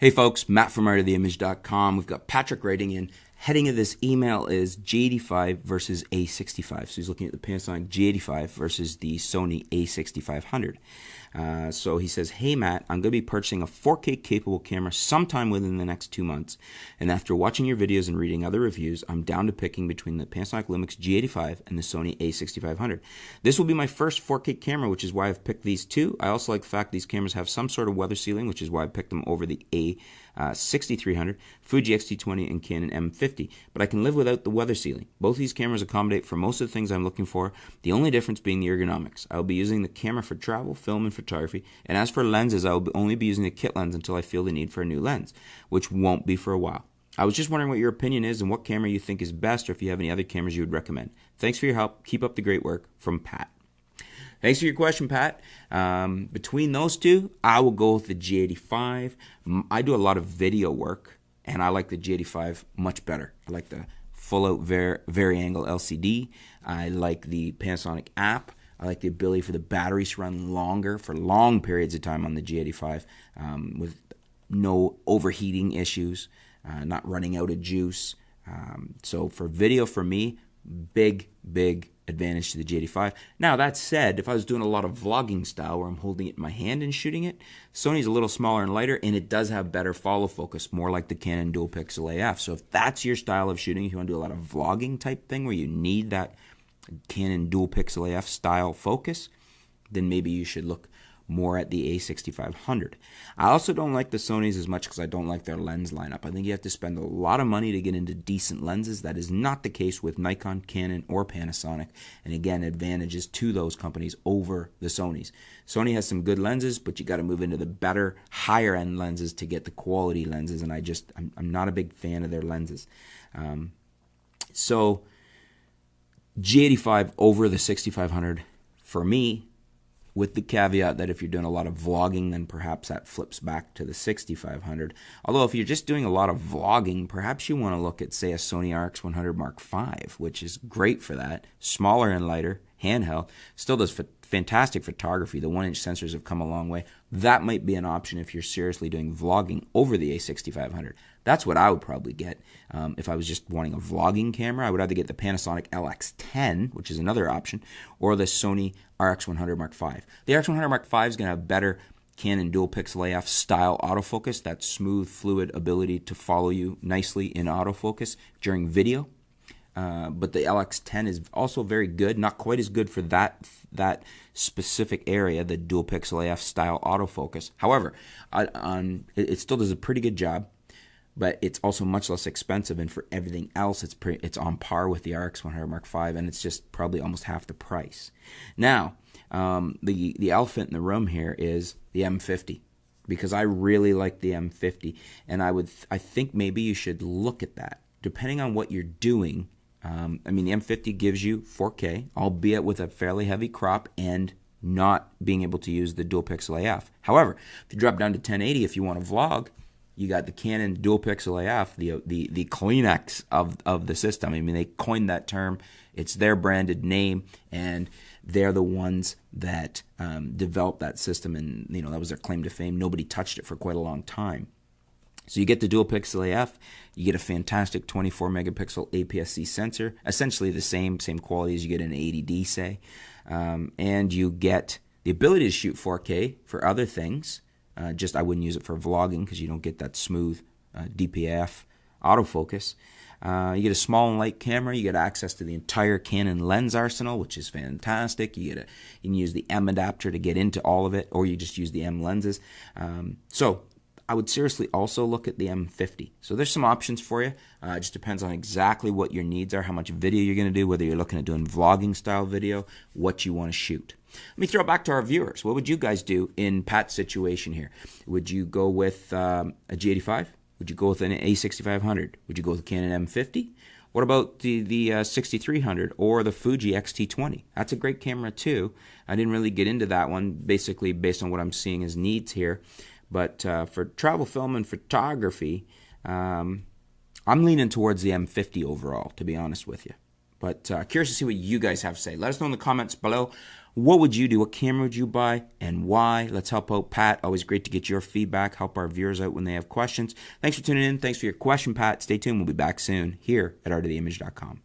Hey folks, Matt from artoftheimage.com. We've got Patrick writing in. Heading of this email is G85 versus a65. So he's looking at the Panasonic G85 versus the Sony a6500. So he says, hey Matt, I'm going to be purchasing a 4K capable camera sometime within the next 2 months. And after watching your videos and reading other reviews, I'm down to picking between the Panasonic Lumix G85 and the Sony a6500. This will be my first 4K camera, which is why I've picked these two. I also like the fact these cameras have some sort of weather sealing, which is why I picked them over the a6300, Fuji X-T20, and Canon M50. But I can live without the weather sealing. Both these cameras accommodate for most of the things I'm looking for, the only difference being the ergonomics. I will be using the camera for travel, film, and photography, and as for lenses, I will only be using a kit lens until I feel the need for a new lens, which won't be for a while. I was just wondering what your opinion is and what camera you think is best, or if you have any other cameras you would recommend. Thanks for your help. Keep up the great work. From Pat. Thanks for your question, Pat. Between those two, I will go with the G85. I do a lot of video work, and I like the G85 much better. I like the full-out vari-angle LCD. I like the Panasonic app. I like the ability for the batteries to run longer for long periods of time on the G85 with no overheating issues, not running out of juice. So for video, for me, big advantage to the G85. Now, that said, if I was doing a lot of vlogging style where I'm holding it in my hand and shooting it, Sony's a little smaller and lighter, and it does have better follow focus, more like the Canon dual pixel AF. So if that's your style of shooting, if you want to do a lot of vlogging type thing where you need that Canon dual pixel AF style focus, then maybe you should look more at the a6500. I also don't like the Sonys as much because I don't like their lens lineup. I think you have to spend a lot of money to get into decent lenses. That is not the case with Nikon, Canon, or Panasonic. And again, advantages to those companies over the Sonys. Sony has some good lenses, but you got to move into the better, higher end lenses to get the quality lenses. And I'm not a big fan of their lenses. So G85 over the 6500 for me, with the caveat that if you're doing a lot of vlogging, then perhaps that flips back to the 6500. Although if you're just doing a lot of vlogging, perhaps you want to look at, say, a Sony RX100 Mark V, which is great for that. Smaller and lighter, handheld, still does fantastic photography. The 1-inch sensors have come a long way. That might be an option if you're seriously doing vlogging over the a6500. That's what I would probably get if I was just wanting a vlogging camera. I would either get the Panasonic LX10, which is another option, or the Sony RX100 Mark V. The RX100 Mark V is going to have better Canon dual pixel AF style autofocus, that smooth, fluid ability to follow you nicely in autofocus during video. But the LX10 is also very good, not quite as good for that specific area, the dual pixel AF style autofocus. However, it still does a pretty good job, but it's also much less expensive, and for everything else, it's on par with the RX100 Mark V, and it's just probably almost half the price. Now, the elephant in the room here is the M50, because I really like the M50, and I think maybe you should look at that, depending on what you're doing. I mean, the M50 gives you 4K, albeit with a fairly heavy crop and not being able to use the dual pixel AF. However, if you drop down to 1080, if you want to vlog, you got the Canon dual pixel AF, the Kleenex of the system. I mean, they coined that term. It's their branded name, and they're the ones that developed that system, and that was their claim to fame. Nobody touched it for quite a long time. So you get the dual pixel AF, you get a fantastic 24 megapixel APS-C sensor, essentially the same quality as you get in an 80D, say, and you get the ability to shoot 4K for other things. I wouldn't use it for vlogging because you don't get that smooth DPF autofocus. You get a small and light camera. You get access to the entire Canon lens arsenal, which is fantastic. You can use the M adapter to get into all of it, or you just use the M lenses. So I would seriously also look at the M50. So there's some options for you. It just depends on exactly what your needs are, how much video you're going to do, whether you're looking at doing vlogging style video, what you want to shoot. Let me throw it back to our viewers. What would you guys do in Pat's situation here? Would you go with a G85? Would you go with an a6500? Would you go with a Canon M50? What about the 6300 or the Fuji X-T20? That's a great camera too. I didn't really get into that one, basically based on what I'm seeing as needs here. But for travel, film, and photography, I'm leaning towards the M50 overall, to be honest with you. But curious to see what you guys have to say. Let us know in the comments below What would you do? What camera would you buy and why? Let's help out Pat. Always great to get your feedback, help our viewers out when they have questions. Thanks for tuning in. Thanks for your question, Pat. Stay tuned. We'll be back soon here at artoftheimage.com.